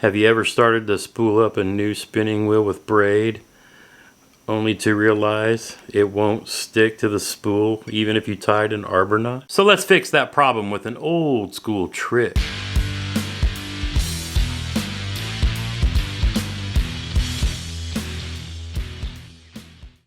Have you ever started to spool up a new spinning wheel with braid, only to realize it won't stick to the spool even if you tied an arbor knot? So let's fix that problem with an old school trick.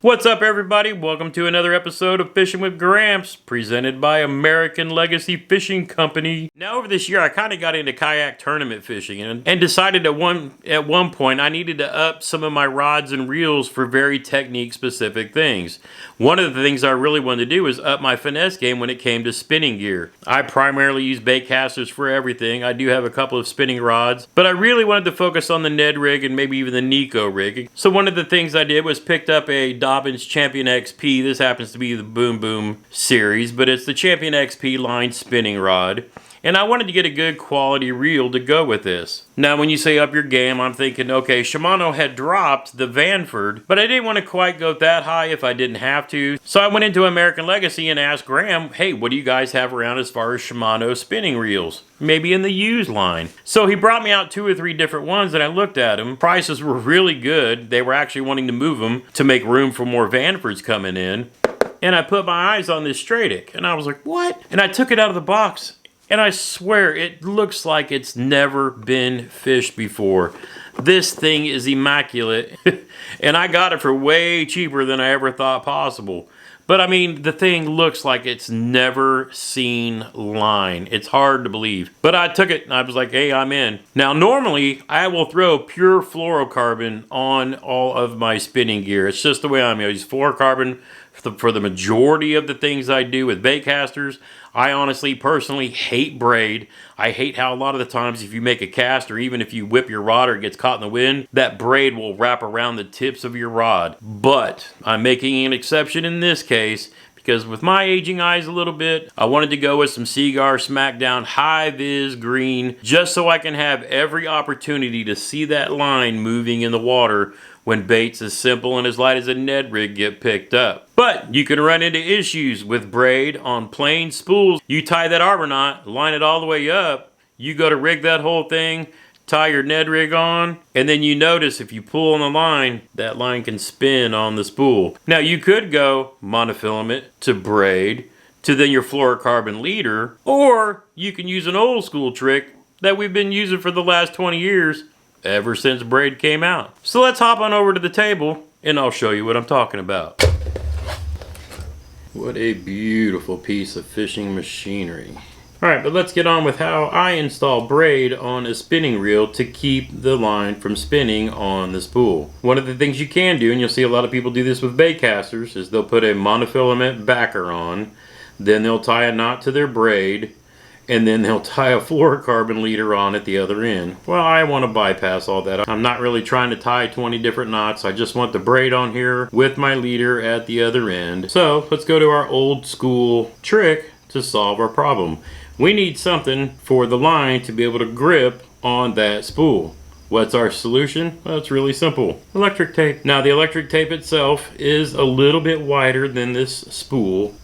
What's up, everybody? Welcome to another episode of Fishing with Gramps, presented by American Legacy Fishing Company. Now, over this year, I kind of got into kayak tournament fishing and decided at one point I needed to up some of my rods and reels for very technique-specific things. One of the things I really wanted to do was up my finesse game when it came to spinning gear. I primarily use bait casters for everything. I do have a couple of spinning rods, but I really wanted to focus on the Ned rig and maybe even the Nico rig. So one of the things I did was picked up a Dobbins Champion XP. This happens to be the Boom Boom series, but it's the Champion XP line spinning rod. And I wanted to get a good quality reel to go with this. Now, when you say up your game, I'm thinking, okay, Shimano had dropped the Bedford, but I didn't want to quite go that high if I didn't have to. So I went into American Legacy and asked Graham, hey, what do you guys have around as far as Shimano spinning reels? Maybe in the used line. So he brought me out 2 or 3 different ones and I looked at them. Prices were really good. They were actually wanting to move them to make room for more Bedfords coming in. And I put my eyes on this Stradic and I was like, what? And I took it out of the box. And I swear, it looks like it's never been fished before. This thing is immaculate. And I got it for way cheaper than I ever thought possible. But I mean, the thing looks like it's never seen line. It's hard to believe. But I took it and I was like, hey, I'm in. Now, normally, I will throw pure fluorocarbon on all of my spinning gear. It's just the way I'm. I use fluorocarbon for the majority of the things I do with bait casters. I honestly, personally hate braid. I hate how a lot of the times if you make a cast or even if you whip your rod or it gets caught in the wind, that braid will wrap around the tips of your rod. But I'm making an exception in this case because with my aging eyes a little bit, I wanted to go with some Seaguar Smackdown High Vis Green just so I can have every opportunity to see that line moving in the water when baits as simple and as light as a Ned rig get picked up. But you can run into issues with braid on plain spools. You tie that arbor knot, line it all the way up, you go to rig that whole thing, tie your Ned rig on, and then you notice if you pull on the line, that line can spin on the spool. Now you could go monofilament to braid to then your fluorocarbon leader, or you can use an old school trick that we've been using for the last 20 years, ever since braid came out. So let's hop on over to the table and I'll show you what I'm talking about. What a beautiful piece of fishing machinery. Alright, but let's get on with how I install braid on a spinning reel to keep the line from spinning on the spool. One of the things you can do, and you'll see a lot of people do this with bait casters, is they'll put a monofilament backer on, then they'll tie a knot to their braid, and then they'll tie a fluorocarbon leader on at the other end. Well, I want to bypass all that. I'm not really trying to tie 20 different knots. I just want the braid on here with my leader at the other end. So let's go to our old school trick to solve our problem. We need something for the line to be able to grip on that spool. What's our solution? Well, it's really simple. Electric tape. Now, the electric tape itself is a little bit wider than this spool.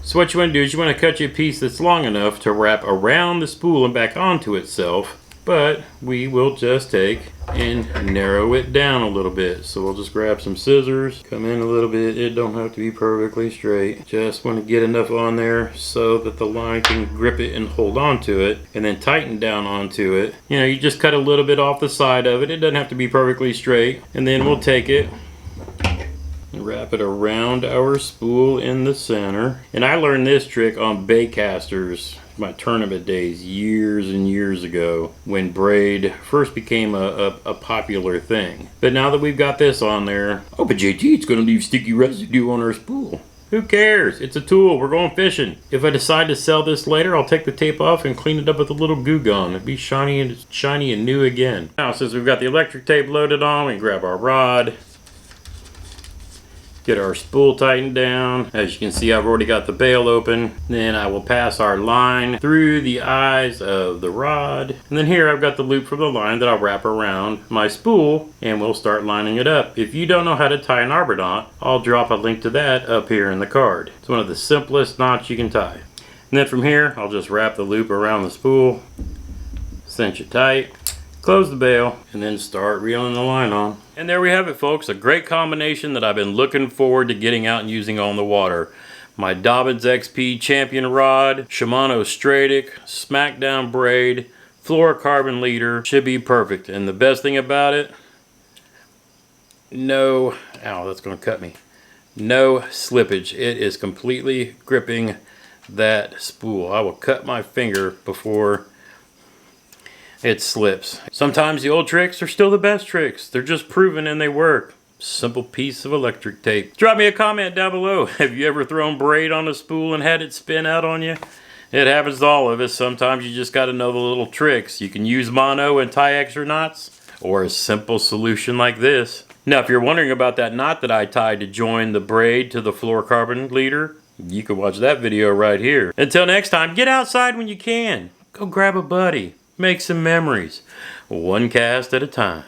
So what you want to do is you want to cut you a piece that's long enough to wrap around the spool and back onto itself. But we will just take and narrow it down a little bit. So we'll just grab some scissors, come in a little bit. It don't have to be perfectly straight. Just want to get enough on there so that the line can grip it and hold on to it, and then tighten down onto it. You know, you just cut a little bit off the side of it. It doesn't have to be perfectly straight. And then we'll take it and wrap it around our spool in the center. And I learned this trick on bait casters my tournament days years and years ago when braid first became a popular thing. But now that we've got this on there, oh, but JT, it's going to leave sticky residue on our spool. Who cares? It's a tool. We're going fishing. If I decide to sell this later, I'll take the tape off and clean it up with a little Goo Gone. It'll be shiny and new again. Now, since we've got the electric tape loaded on, we can grab our rod, get our spool tightened down. As you can see, I've already got the bail open. Then I will pass our line through the eyes of the rod. And then here I've got the loop for the line that I'll wrap around my spool and we'll start lining it up. If you don't know how to tie an arbor knot, I'll drop a link to that up here in the card. It's one of the simplest knots you can tie. And then from here, I'll just wrap the loop around the spool, cinch it tight, close the bail, and then start reeling the line on. And there we have it, folks. A great combination that I've been looking forward to getting out and using on the water. My Dobyns XP Champion Rod, Shimano Stradic, Smackdown Braid, Fluorocarbon leader should be perfect. And the best thing about it, no, ow, that's going to cut me. No slippage. It is completely gripping that spool. I will cut my finger before it slips. Sometimes the old tricks are still the best tricks. They're just proven and they work. Simple piece of electric tape. Drop me a comment down below. Have you ever thrown braid on a spool and had it spin out on you? It happens to all of us. Sometimes you just got to know the little tricks. You can use mono and tie extra knots, or a simple solution like this. Now, if you're wondering about that knot that I tied to join the braid to the fluorocarbon leader, you can watch that video right here. Until next time, get outside when you can. Go grab a buddy. Make some memories. One cast at a time.